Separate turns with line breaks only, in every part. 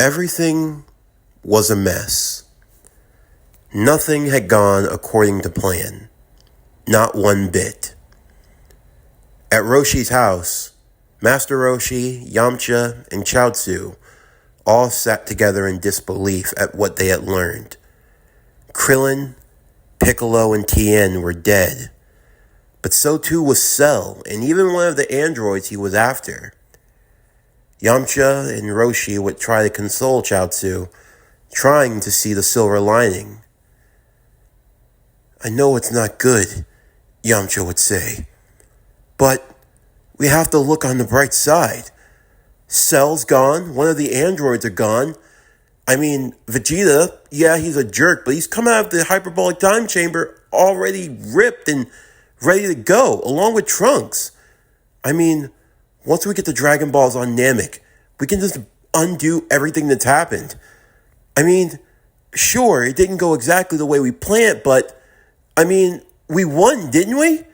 Everything was a mess. Nothing had gone according to plan. Not one bit. At Roshi's house, Master Roshi, Yamcha, and Chaozu all sat together in disbelief at what they had learned. Krillin, Piccolo, and Tien were dead, but so too was Cell, and even one of the androids he was after. Yamcha and Roshi would try to console Chaozu, trying to see the silver lining. "I know it's not good," Yamcha would say, "but we have to look on the bright side. Cell's gone, one of the androids are gone. I mean, Vegeta, yeah, he's a jerk, but he's come out of the hyperbolic time chamber already ripped and ready to go, along with Trunks. I mean, once we get the Dragon Balls on Namek, we can just undo everything that's happened. I mean, sure, it didn't go exactly the way we planned, but, I mean, we won, didn't we?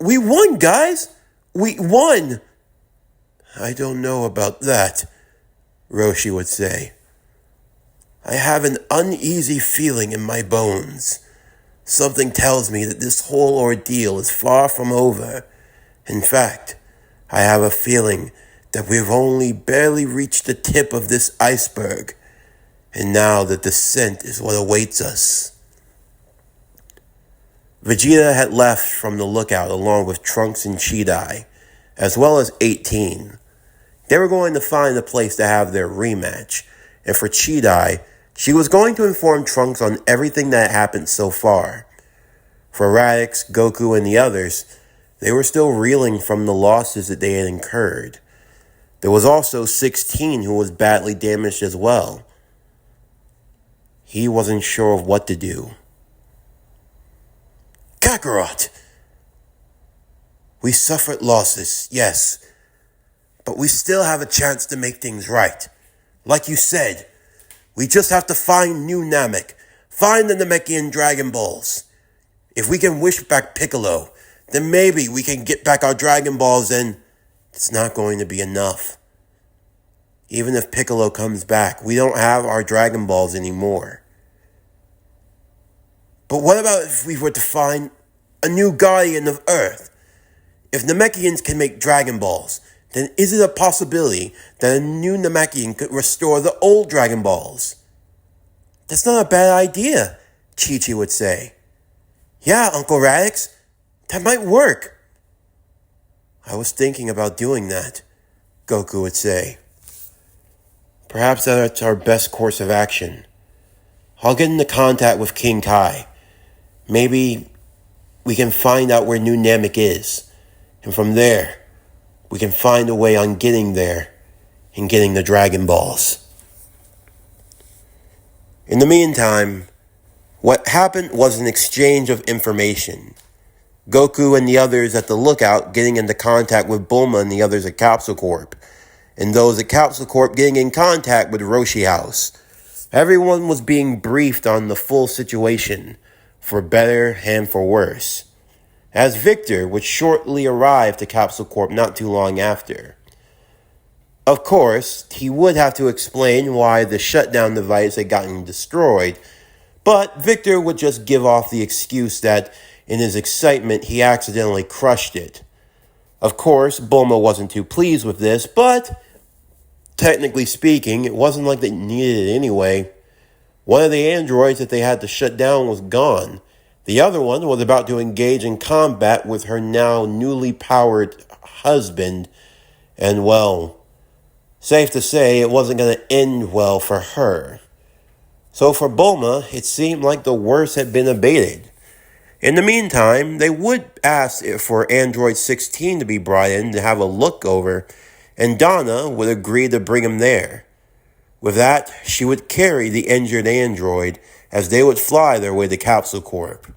We won, guys! We won!" "I don't know about that," Roshi would say. "I have an uneasy feeling in my bones. Something tells me that this whole ordeal is far from over. In fact, I have a feeling that we've only barely reached the tip of this iceberg, and now the descent is what awaits us." Vegeta had left from the lookout along with Trunks and Cheetah, as well as 18. They were going to find a place to have their rematch, and for Cheetah, she was going to inform Trunks on everything that happened so far. For Raditz, Goku, and the others, they were still reeling from the losses that they had incurred. There was also 16 who was badly damaged as well. He wasn't sure of what to do. "Kakarot! We suffered losses, yes, but we still have a chance to make things right. Like you said, we just have to find new Namek, find the Namekian Dragon Balls. If we can wish back Piccolo, then maybe we can get back our Dragon Balls, and it's not going to be enough. Even if Piccolo comes back, we don't have our Dragon Balls anymore. But what about if we were to find a new Guardian of Earth? If Namekians can make Dragon Balls, then is it a possibility that a new Namekian could restore the old Dragon Balls?" "That's not a bad idea," Chi-Chi would say. "Yeah, Uncle Raditz, that might work." "I was thinking about doing that," Goku would say. "Perhaps that's our best course of action. I'll get into contact with King Kai. Maybe we can find out where New Namek is, and from there, we can find a way on getting there and getting the Dragon Balls." In the meantime, what happened was an exchange of information. Goku and the others at the lookout getting into contact with Bulma and the others at Capsule Corp, and those at Capsule Corp getting in contact with Roshi House. Everyone was being briefed on the full situation, for better and for worse, as Victor would shortly arrive to Capsule Corp not too long after. Of course, he would have to explain why the shutdown device had gotten destroyed, but Victor would just give off the excuse that in his excitement he accidentally crushed it. Of course, Bulma wasn't too pleased with this, but technically speaking, it wasn't like they needed it anyway. One of the androids that they had to shut down was gone. The other one was about to engage in combat with her now newly powered husband, and well, safe to say it wasn't going to end well for her. So for Bulma, it seemed like the worst had been abated. In the meantime, they would ask for Android 16 to be brought in to have a look over, and Donna would agree to bring him there. With that, she would carry the injured android as they would fly their way to Capsule Corp.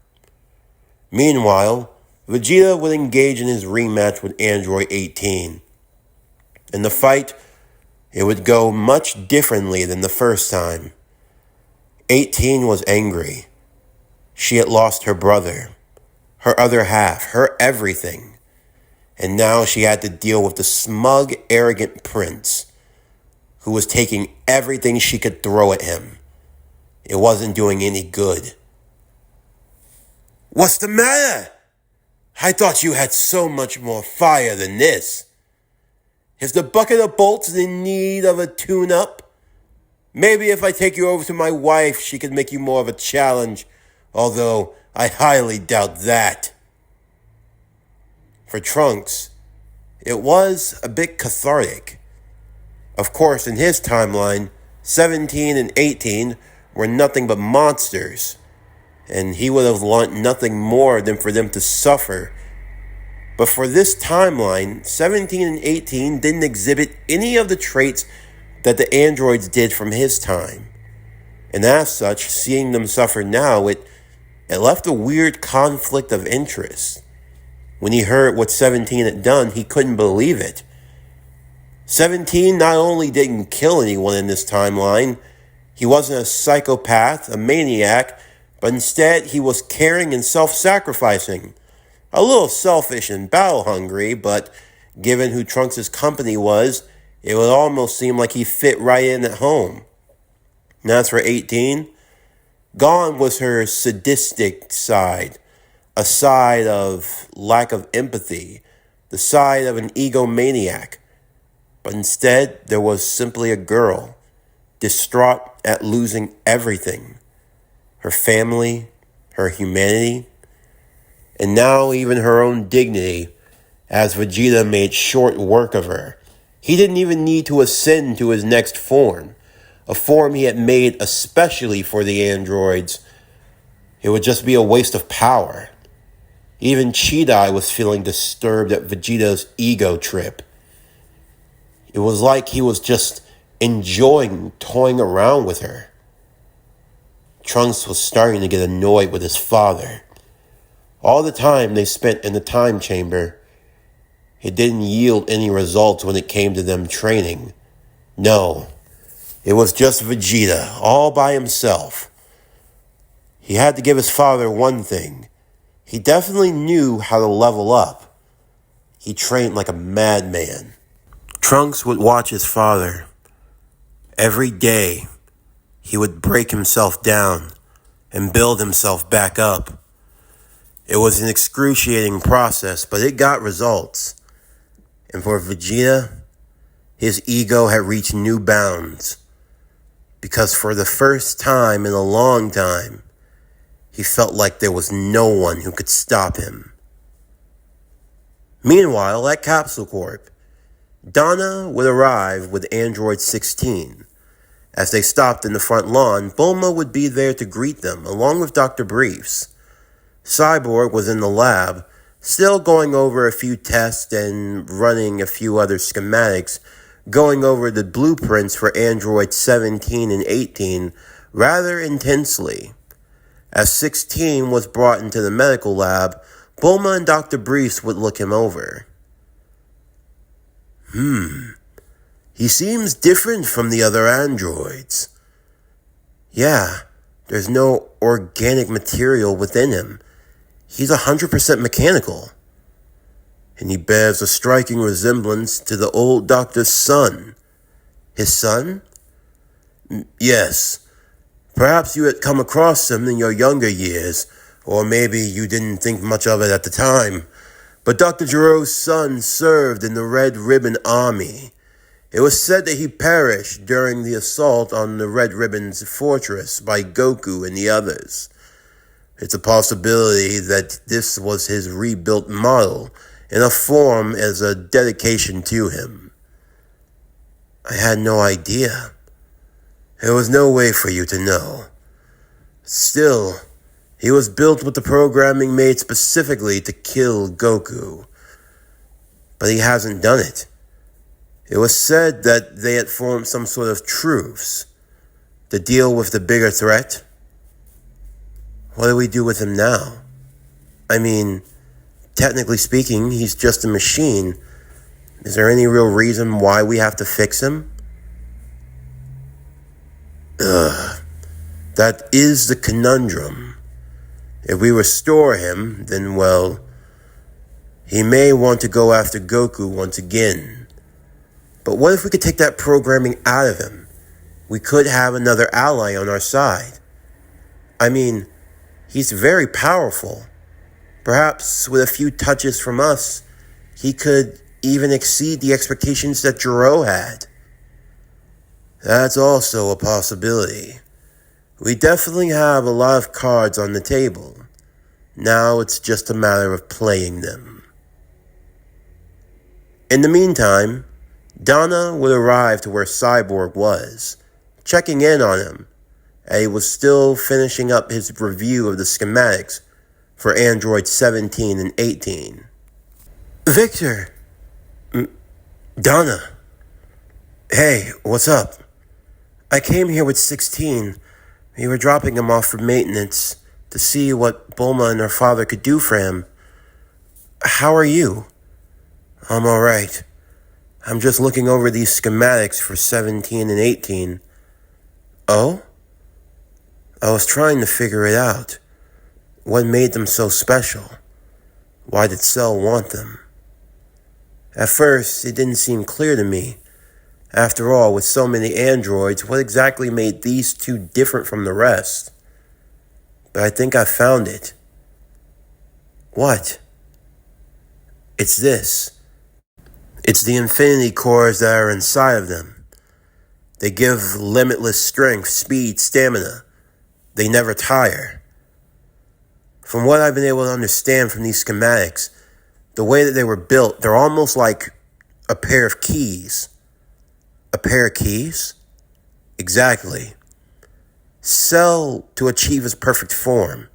Meanwhile, Vegeta would engage in his rematch with Android 18. In the fight, it would go much differently than the first time. 18 was angry. She had lost her brother, her other half, her everything. And now she had to deal with the smug, arrogant prince, who was taking everything she could throw at him. It wasn't doing any good. "What's the matter? I thought you had so much more fire than this. Is the bucket of bolts in need of a tune-up? Maybe if I take you over to my wife, she could make you more of a challenge, although I highly doubt that." For Trunks, it was a bit cathartic. Of course, in his timeline, 17 and 18 were nothing but monsters, and he would have want nothing more than for them to suffer. But for this timeline, 17 and 18 didn't exhibit any of the traits that the androids did from his time. And as such, seeing them suffer now, it left a weird conflict of interest. When he heard what 17 had done, he couldn't believe it. 17 not only didn't kill anyone in this timeline, he wasn't a psychopath, a maniac, but instead he was caring and self-sacrificing. A little selfish and battle-hungry, but given who Trunks' company was, it would almost seem like he fit right in at home. And as for 18, gone was her sadistic side, a side of lack of empathy, the side of an egomaniac. But instead, there was simply a girl, distraught at losing everything. Her family, her humanity, and now even her own dignity, as Vegeta made short work of her. He didn't even need to ascend to his next form, a form he had made especially for the androids. It would just be a waste of power. Even Cheetah was feeling disturbed at Vegeta's ego trip. It was like he was just enjoying toying around with her. Trunks was starting to get annoyed with his father. All the time they spent in the time chamber, it didn't yield any results when it came to them training. No, it was just Vegeta, all by himself. He had to give his father one thing. He definitely knew how to level up. He trained like a madman. Trunks would watch his father. Every day, he would break himself down and build himself back up. It was an excruciating process, but it got results. And for Vegeta, his ego had reached new bounds. Because for the first time in a long time, he felt like there was no one who could stop him. Meanwhile, at Capsule Corp, Donna would arrive with Android 16. As they stopped in the front lawn, Bulma would be there to greet them, along with Dr. Briefs. Cyborg was in the lab, still going over a few tests and running a few other schematics, going over the blueprints for Android 17 and 18 rather intensely. As 16 was brought into the medical lab, Bulma and Dr. Briefs would look him over. He seems different from the other androids. Yeah, there's no organic material within him. He's 100% mechanical. And he bears a striking resemblance to the old doctor's son. His son? Yes. Perhaps you had come across him in your younger years, or maybe you didn't think much of it at the time. But Dr. Giro's son served in the Red Ribbon Army. It was said that he perished during the assault on the Red Ribbon's fortress by Goku and the others. It's a possibility that this was his rebuilt model in a form as a dedication to him. I had no idea. There was no way for you to know. Still, he was built with the programming made specifically to kill Goku. But he hasn't done it. It was said that they had formed some sort of truce to deal with the bigger threat. What do we do with him now? I mean, technically speaking, he's just a machine. Is there any real reason why we have to fix him? That is the conundrum. If we restore him, then, well, he may want to go after Goku once again. But what if we could take that programming out of him? We could have another ally on our side. I mean, he's very powerful. Perhaps with a few touches from us, he could even exceed the expectations that Jiro had. That's also a possibility. We definitely have a lot of cards on the table. Now it's just a matter of playing them. In the meantime, Donna would arrive to where Cyborg was, checking in on him, and he was still finishing up his review of the schematics for Android 17 and 18. Victor! Donna! Hey, what's up? I came here with 16. We were dropping him off for maintenance to see what Bulma and her father could do for him. How are you? I'm alright. I'm just looking over these schematics for 17 and 18. Oh? I was trying to figure it out. What made them so special? Why did Cell want them? At first, it didn't seem clear to me. After all, with so many androids, what exactly made these two different from the rest? But I think I found it. What? It's this. It's the infinity cores that are inside of them. They give limitless strength, speed, stamina. They never tire. From what I've been able to understand from these schematics, the way that they were built, they're almost like a pair of keys. A pair of keys? Exactly. Cell, to achieve his perfect form,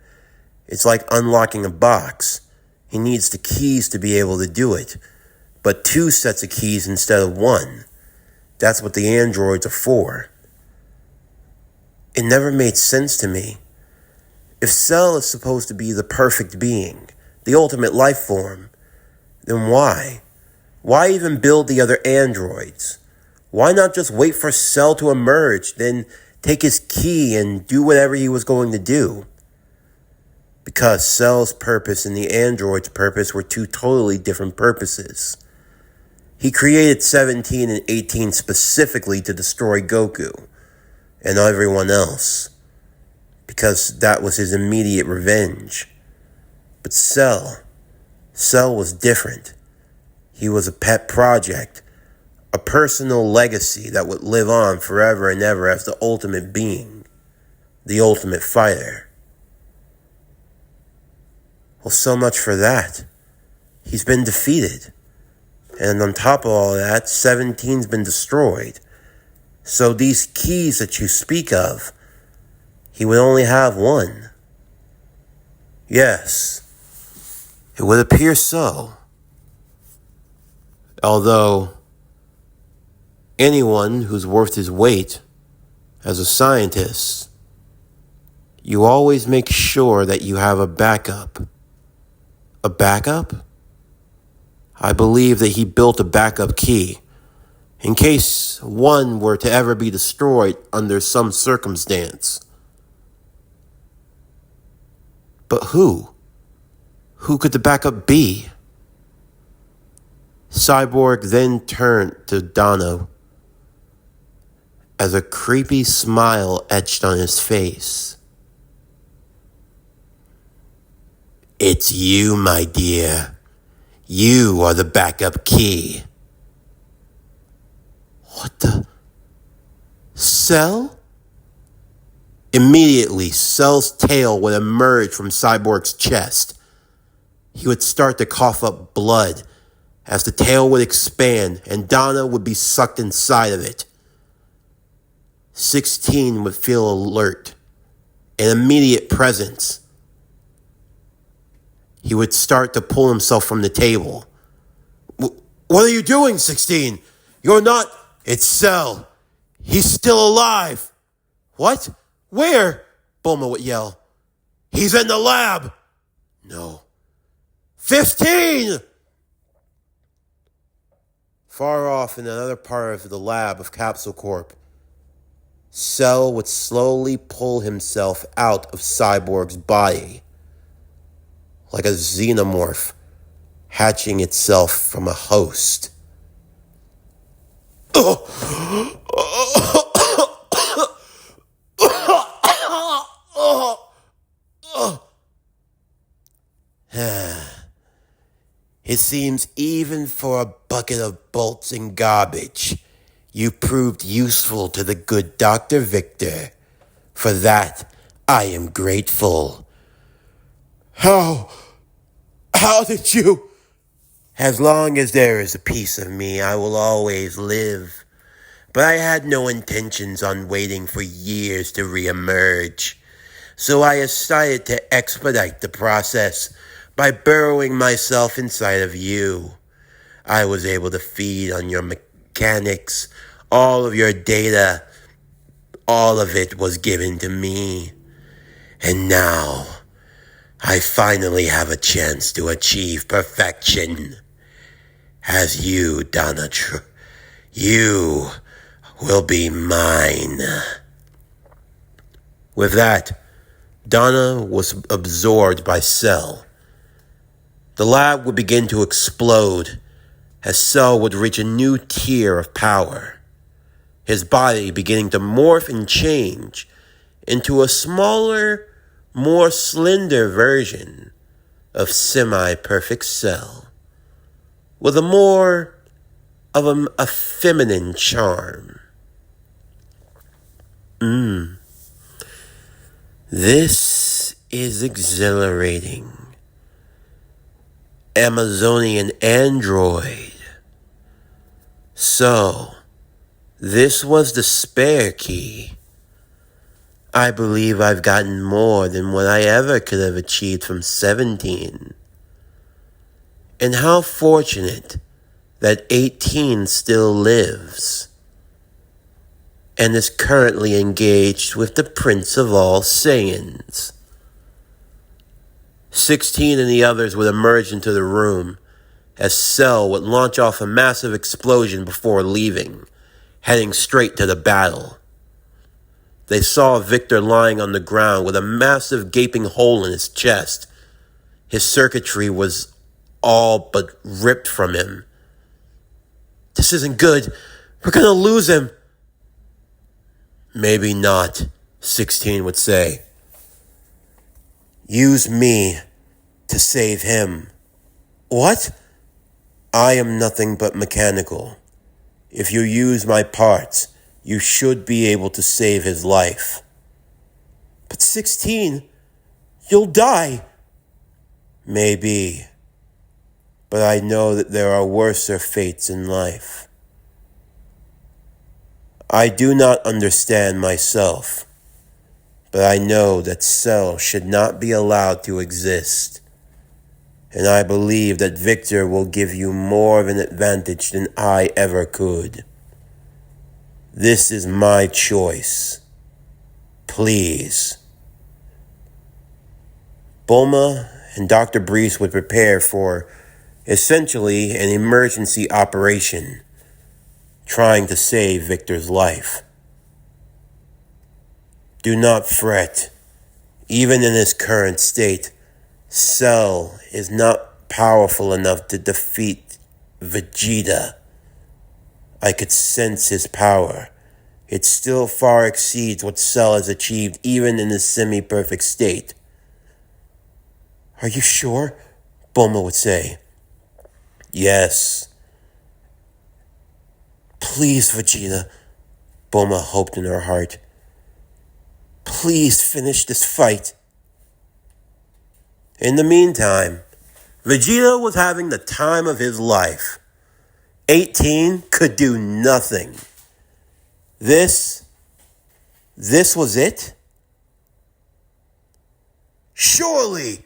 it's like unlocking a box. He needs the keys to be able to do it, but 2 sets of keys instead of 1. That's what the androids are for. It never made sense to me. If Cell is supposed to be the perfect being, the ultimate life form, then why? Why even build the other androids? Why not just wait for Cell to emerge, then take his key and do whatever he was going to do? Because Cell's purpose and the android's purpose were 2 totally different purposes. He created 17 and 18 specifically to destroy Goku and everyone else, because that was his immediate revenge. But Cell was different. He was a pet project, a personal legacy that would live on forever and ever as the ultimate being, the ultimate fighter. Well, so much for that. He's been defeated. And on top of all that, 17's been destroyed. So these keys that you speak of, he would only have 1. Yes, it would appear so. Although, anyone who's worth his weight as a scientist, you always make sure that you have a backup. A backup? I believe that he built a backup key in case one were to ever be destroyed under some circumstance. But who? Who could the backup be? Cyborg then turned to Donna as a creepy smile etched on his face. It's you, my dear. You are the backup key. What the? Cell? Immediately, Cell's tail would emerge from Cyborg's chest. He would start to cough up blood as the tail would expand and Donna would be sucked inside of it. 16 would feel alert, an immediate presence. He would start to pull himself from the table. What are you doing, 16? You're not... It's Cell. He's still alive. What? Where? Bulma would yell. He's in the lab. No. 15! Far off in another part of the lab of Capsule Corp, Cell would slowly pull himself out of Cyborg's body, like a xenomorph hatching itself from a host. It seems even for a bucket of bolts and garbage, you proved useful to the good Dr. Victor. For that, I am grateful. How did you? As long as there is a piece of me, I will always live. But I had no intentions on waiting for years to reemerge. So I decided to expedite the process by burrowing myself inside of you. I was able to feed on your mechanics, all of your data, all of it was given to me. And now, I finally have a chance to achieve perfection. As you, Donna, you will be mine. With that, Donna was absorbed by Cell. The lab would begin to explode as Cell would reach a new tier of power, his body beginning to morph and change into a smaller, more slender version of semi-perfect Cell, with a more of a feminine charm. This is exhilarating. Amazonian android. So, this was the spare key. I believe I've gotten more than what I ever could have achieved from 17. And how fortunate that 18 still lives and is currently engaged with the Prince of all Saiyans. 16 and the others would emerge into the room as Cell would launch off a massive explosion before leaving, heading straight to the battle. They saw Victor lying on the ground with a massive gaping hole in his chest. His circuitry was all but ripped from him. This isn't good. We're gonna lose him. Maybe not, 16 would say. Use me to save him. What? I am nothing but mechanical. If you use my parts, you should be able to save his life. But 16, you'll die. Maybe. But I know that there are worser fates in life. I do not understand myself, but I know that Cell should not be allowed to exist. And I believe that Victor will give you more of an advantage than I ever could. This is my choice. Please. Bulma and Dr. Breeze would prepare for essentially an emergency operation, trying to save Victor's life. Do not fret. Even in his current state, Cell is not powerful enough to defeat Vegeta. I could sense his power. It still far exceeds what Cell has achieved even in his semi-perfect state. Are you sure? Bulma would say. Yes. Please, Vegeta, Bulma hoped in her heart. Please finish this fight. In the meantime, Vegeta was having the time of his life. 18 could do nothing. This was it? Surely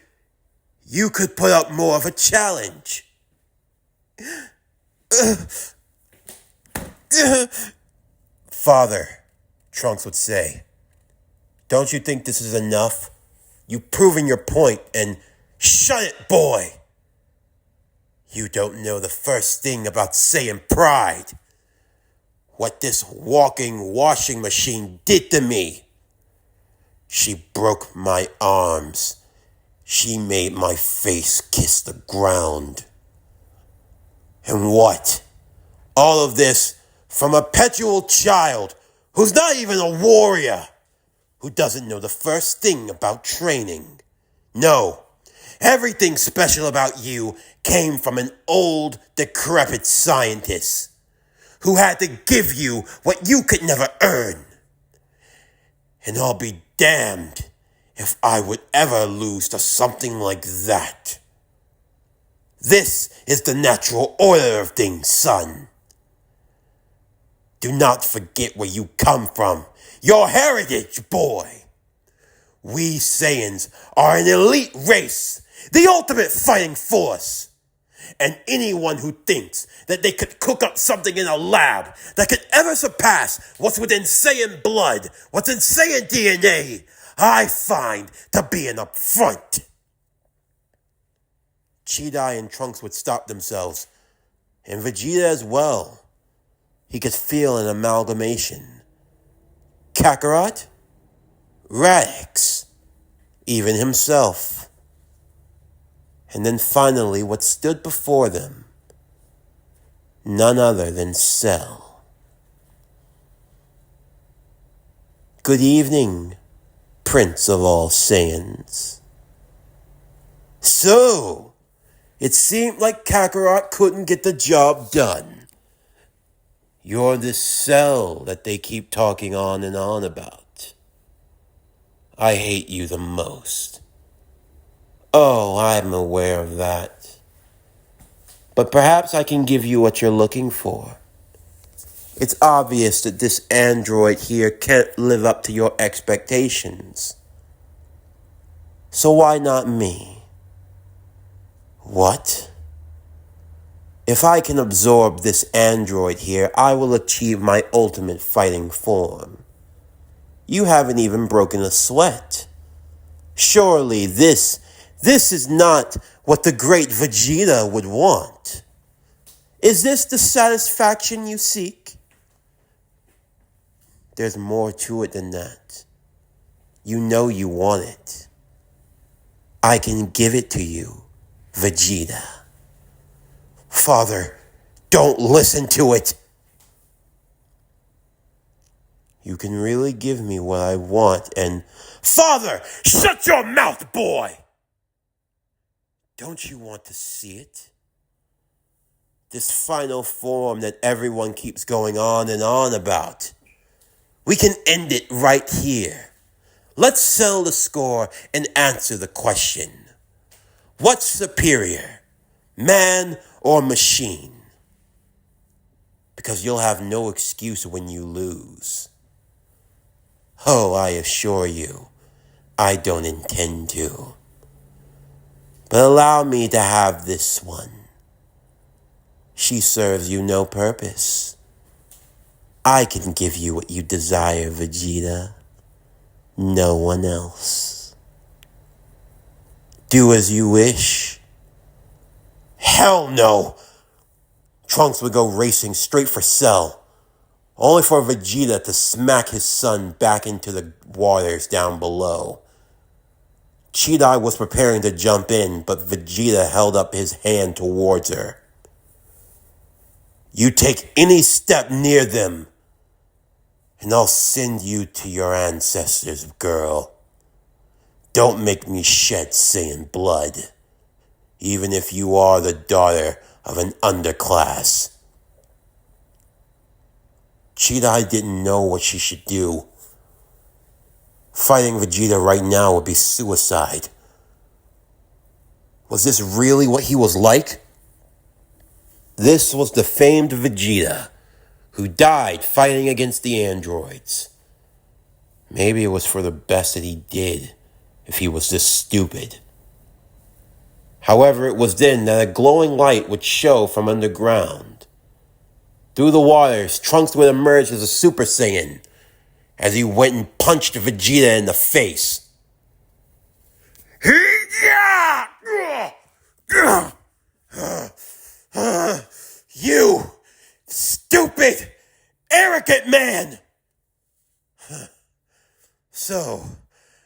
you could put up more of a challenge. Father, Trunks would say, don't you think this is enough? You've proven your point, and shut it, boy! You don't know the first thing about Saiyan pride. What this walking washing machine did to me. She broke my arms. She made my face kiss the ground. And what? All of this From a perpetual child who's not even a warrior, who doesn't know the first thing about training. No, everything special about you came from an old, decrepit scientist who had to give you what you could never earn. And I'll be damned if I would ever lose to something like that. This is the natural order of things, son. Do not forget where you come from, your heritage, boy. We Saiyans are an elite race, the ultimate fighting force. And anyone who thinks that they could cook up something in a lab that could ever surpass what's within Saiyan blood, what's in Saiyan DNA, I find to be an affront. Cheetah and Trunks would stop themselves, and Vegeta as well. He could feel an amalgamation. Kakarot, Radix, even himself. And then finally what stood before them, none other than Cell. Good evening, Prince of all Saiyans. So, it seemed like Kakarot couldn't get the job done. You're the Cell that they keep talking on and on about. I hate you the most. Oh, I'm aware of that. But perhaps I can give you what you're looking for. It's obvious that this android here can't live up to your expectations. So why not me? What? If I can absorb this android here, I will achieve my ultimate fighting form. You haven't even broken a sweat. Surely this is not what the great Vegeta would want. Is this the satisfaction you seek? There's more to it than that. You know you want it. I can give it to you, Vegeta. Father, don't listen to it. You can really give me what I want and... Father, shut your mouth, boy! Don't you want to see it? This final form that everyone keeps going on and on about. We can end it right here. Let's settle the score and answer the question. What's superior, man or machine? Because you'll have no excuse when you lose. Oh, I assure you, I don't intend to. But allow me to have this one. She serves you no purpose. I can give you what you desire, Vegeta. No one else. Do as you wish. Hell no! Trunks would go racing straight for Cell, only for Vegeta to smack his son back into the waters down below. Cheetah was preparing to jump in, but Vegeta held up his hand towards her. You take any step near them, and I'll send you to your ancestors, girl. Don't make me shed Saiyan blood, even if you are the daughter of an underclass. Cheetah didn't know what she should do. Fighting Vegeta right now would be suicide. Was this really what he was like? This was the famed Vegeta, who died fighting against the androids. Maybe it was for the best that he did, if he was this stupid. However, it was then that a glowing light would show from underground. Through the waters, Trunks would emerge as a Super Saiyan, as he went and punched Vegeta in the face. You stupid, arrogant man! So,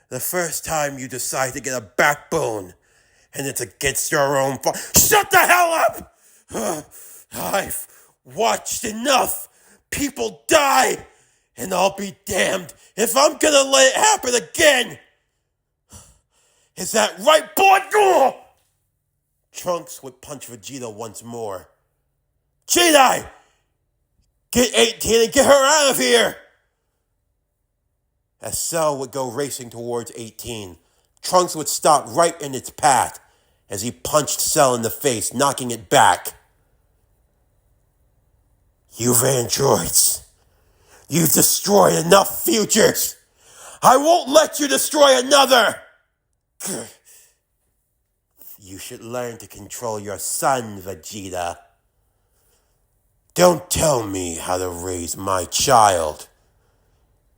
the first time you decide to get a backbone, and it's against your own Shut the hell up! I've watched enough. People die, and I'll be damned if I'm gonna let it happen again. Is that right, boy? Ugh! Trunks would punch Vegeta once more. Jedi! Get 18 and get her out of here! As Cell would go racing towards 18, Trunks would stop right in its path as he punched Cell in the face, knocking it back. You've androids. You've destroyed enough futures. I won't let you destroy another. You should learn to control your son, Vegeta. Don't tell me how to raise my child.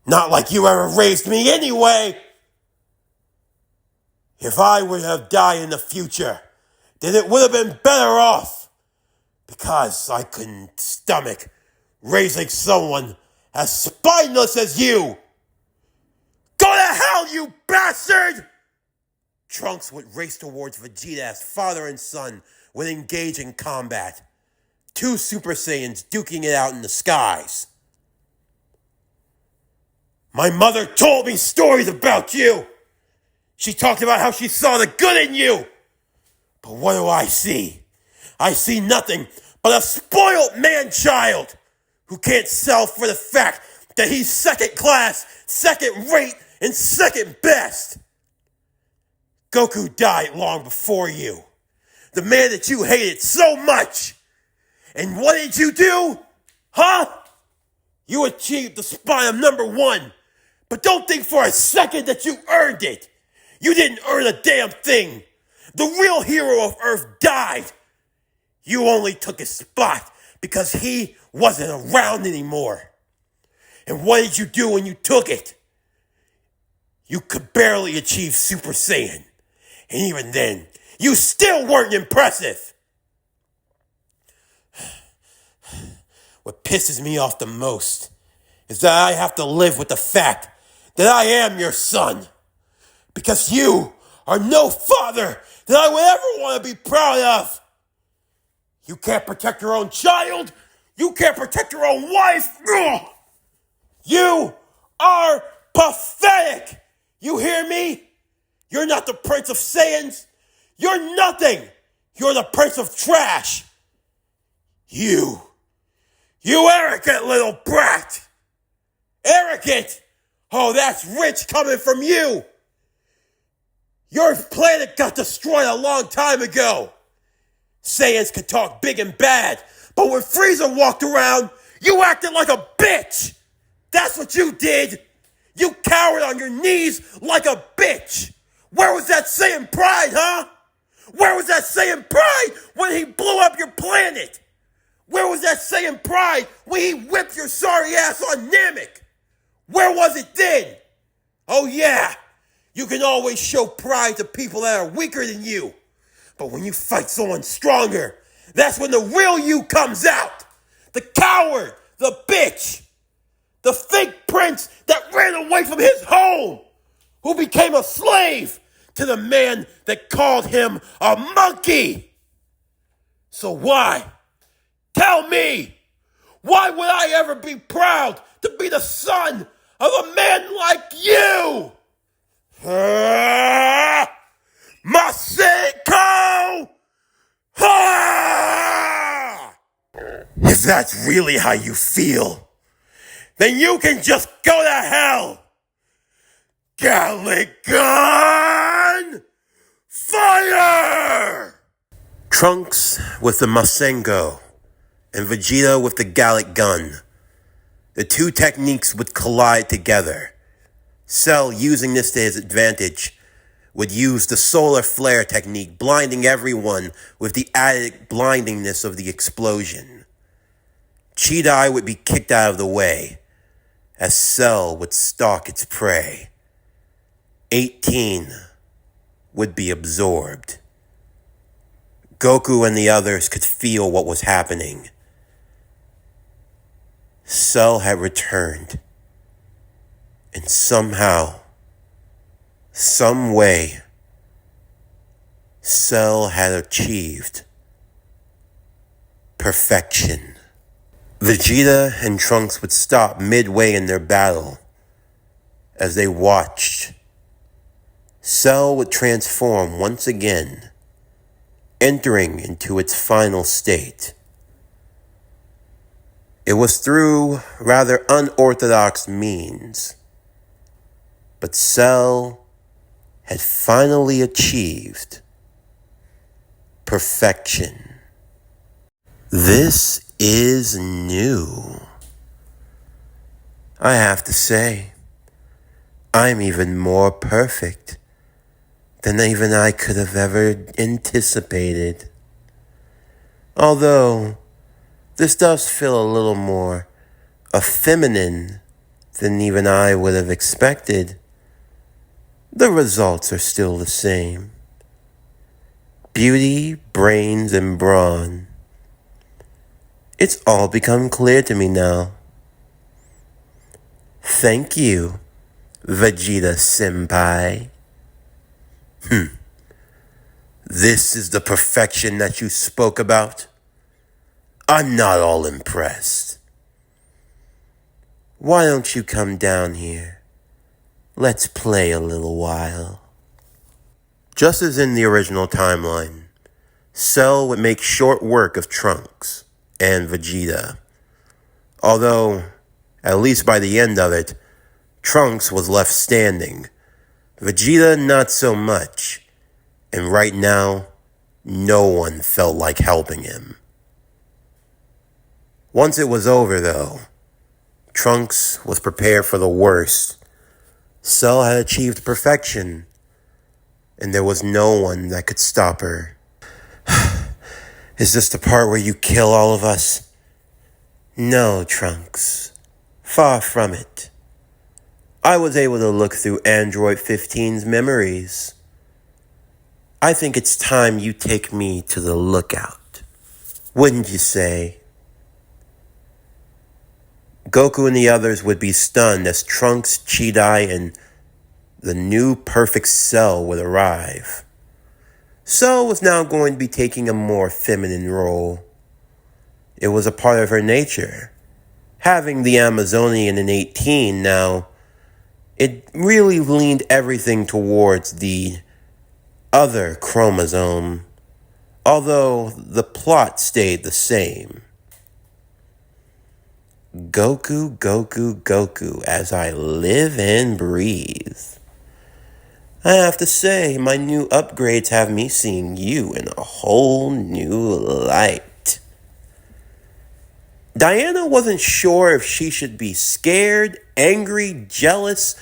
Not like you ever raised me anyway. If I would have died in the future, then it would have been better off. Because I couldn't stomach raising someone as spineless as you. Go to hell, you bastard! Trunks would race towards Vegeta as father and son would engage in combat. Two Super Saiyans duking it out in the skies. My mother told me stories about you. She talked about how she saw the good in you. But what do I see? I see nothing but a spoiled man-child who can't sell for the fact that he's second class, second rate, and second best. Goku died long before you. The man that you hated so much. And what did you do? Huh? You achieved the spine of number 1. But don't think for a second that you earned it. You didn't earn a damn thing. The real hero of Earth died. You only took his spot because he wasn't around anymore. And what did you do when you took it? You could barely achieve Super Saiyan. And even then, you still weren't impressive. What pisses me off the most is that I have to live with the fact that I am your son. Because you are no father that I would ever want to be proud of. You can't protect your own child. You can't protect your own wife. Ugh. You are pathetic. You hear me? You're not the Prince of Saiyans. You're nothing. You're the Prince of Trash. You arrogant little brat. Arrogant. Oh, that's rich coming from you. Your planet got destroyed a long time ago. Saiyans could talk big and bad, but when Frieza walked around, you acted like a bitch. That's what you did. You cowered on your knees like a bitch. Where was that Saiyan pride, huh? Where was that Saiyan pride when he blew up your planet? Where was that Saiyan pride when he whipped your sorry ass on Namek? Where was it then? Oh yeah, you can always show pride to people that are weaker than you. But when you fight someone stronger, that's when the real you comes out. The coward, the bitch, the fake prince that ran away from his home, who became a slave to the man that called him a monkey. So why? Tell me, why would I ever be proud to be the son of a man like you? Maseko! If that's really how you feel, then you can just go to hell. Gallic Gun! Fire! Trunks with the Masengo and Vegeta with the Gallic Gun. The two techniques would collide together. Cell, using this to his advantage, would use the solar flare technique, blinding everyone with the added blindingness of the explosion. Cheetah would be kicked out of the way, as Cell would stalk its prey. 18 would be absorbed. Goku and the others could feel what was happening. Cell had returned, and somehow, some way, Cell had achieved perfection. Vegeta and Trunks would stop midway in their battle as they watched. Cell would transform once again, entering into its final state. It was through rather unorthodox means, but Cell had finally achieved perfection. This is new. I have to say, I'm even more perfect than even I could have ever anticipated. Although, this does feel a little more effeminate than even I would have expected. The results are still the same. Beauty, brains, and brawn. It's all become clear to me now. Thank you, Vegeta Senpai. This is the perfection that you spoke about? I'm not all impressed. Why don't you come down here? Let's play a little while. Just as in the original timeline, Cell would make short work of Trunks and Vegeta. Although, at least by the end of it, Trunks was left standing. Vegeta not so much. And right now, no one felt like helping him. Once it was over, though, Trunks was prepared for the worst. Cell had achieved perfection, and there was no one that could stop her. Is this the part where you kill all of us? No, Trunks. Far from it. I was able to look through Android 15's memories. I think it's time you take me to the lookout. Wouldn't you say? Goku and the others would be stunned as Trunks, Chidai, and the new perfect Cell would arrive. Cell was now going to be taking a more feminine role. It was a part of her nature. Having the Amazonian in 18 now, it really leaned everything towards the other chromosome, although the plot stayed the same. Goku, Goku, Goku, as I live and breathe. I have to say, my new upgrades have me seeing you in a whole new light. Diana wasn't sure if she should be scared, angry, jealous,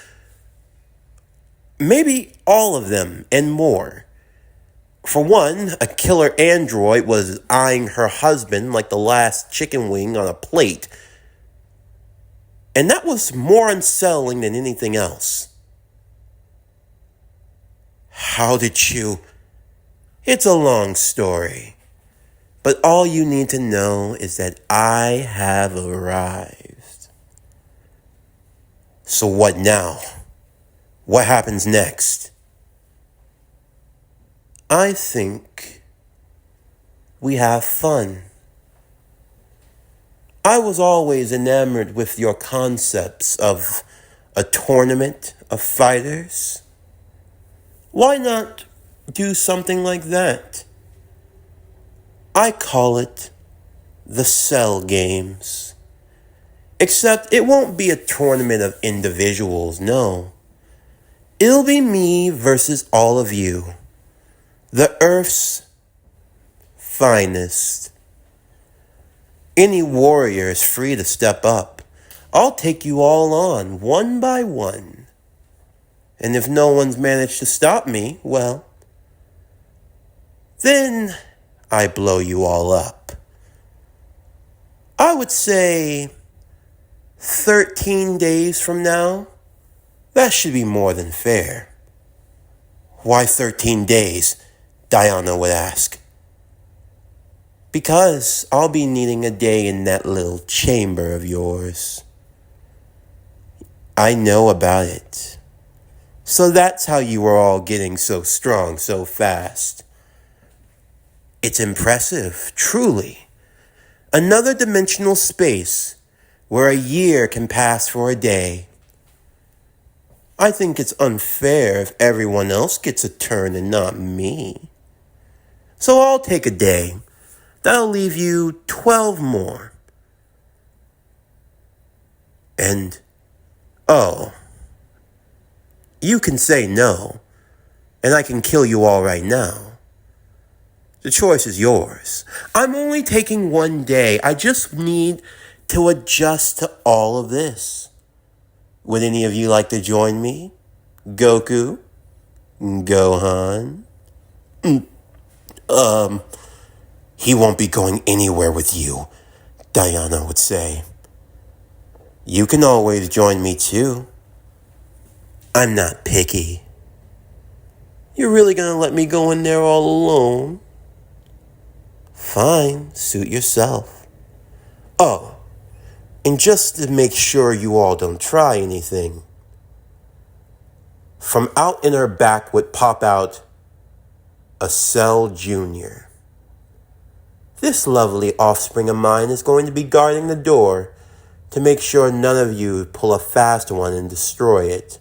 maybe all of them and more. For one, a killer android was eyeing her husband like the last chicken wing on a plate. And that was more unsettling than anything else. How did you? It's a long story. But all you need to know is that I have arrived. So what now? What happens next? I think we have fun. I was always enamored with your concepts of a tournament of fighters. Why not do something like that? I call it the Cell Games. Except it won't be a tournament of individuals, no. It'll be me versus all of you. The Earth's finest. Any warrior is free to step up. I'll take you all on, one by one. And if no one's managed to stop me, well, then I blow you all up. I would say 13 days from now, that should be more than fair. Why 13 days? Diana would ask. Because I'll be needing a day in that little chamber of yours. I know about it. So that's how you were all getting so strong so fast. It's impressive, truly. Another dimensional space where a year can pass for a day. I think it's unfair if everyone else gets a turn and not me. So I'll take a day. That'll leave you 12 more. And, oh, you can say no, and I can kill you all right now. The choice is yours. I'm only taking one day. I just need to adjust to all of this. Would any of you like to join me? Goku? Gohan? He won't be going anywhere with you, Diana would say. You can always join me too. I'm not picky. You're really gonna let me go in there all alone? Fine, suit yourself. Oh, and just to make sure you all don't try anything, from out in her back would pop out a Cell Jr. This lovely offspring of mine is going to be guarding the door to make sure none of you pull a fast one and destroy it.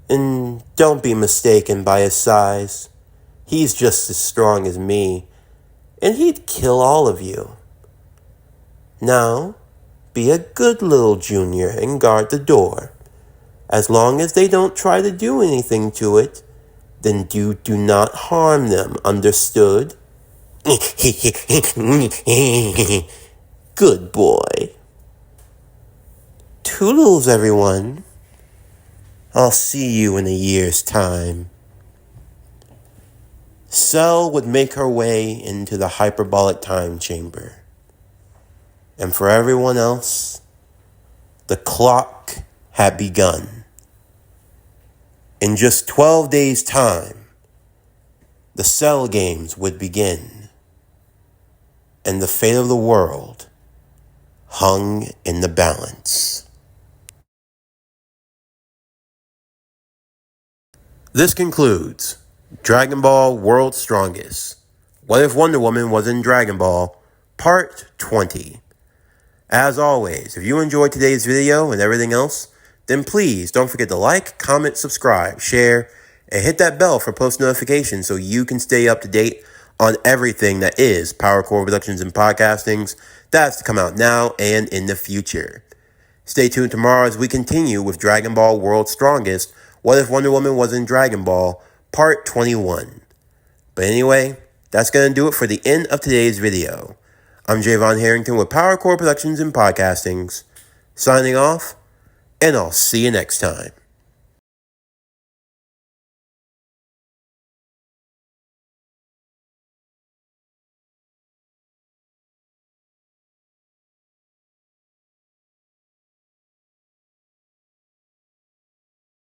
And don't be mistaken by his size. He's just as strong as me, and he'd kill all of you. Now, be a good little junior and guard the door. As long as they don't try to do anything to it, then you do not harm them, understood? Good boy. Toodles, everyone. I'll see you in a year's time. Cell would make her way into the hyperbolic time chamber. And for everyone else, the clock had begun. In just 12 days' time, the Cell Games would begin. And the fate of the world hung in the balance. This concludes Dragon Ball World's Strongest. What if Wonder Woman was in Dragon Ball? Part 20. As always, if you enjoyed today's video and everything else, then please don't forget to like, comment, subscribe, share, and hit that bell for post notifications so you can stay up to date on everything that is Power Core Productions and Podcastings that's to come out now and in the future. Stay tuned tomorrow as we continue with Dragon Ball World's Strongest. What if Wonder Woman was in Dragon Ball? Part 21. But anyway, that's going to do it for the end of today's video. I'm Javon Harrington with Power Core Productions and Podcastings, signing off, and I'll see you next time.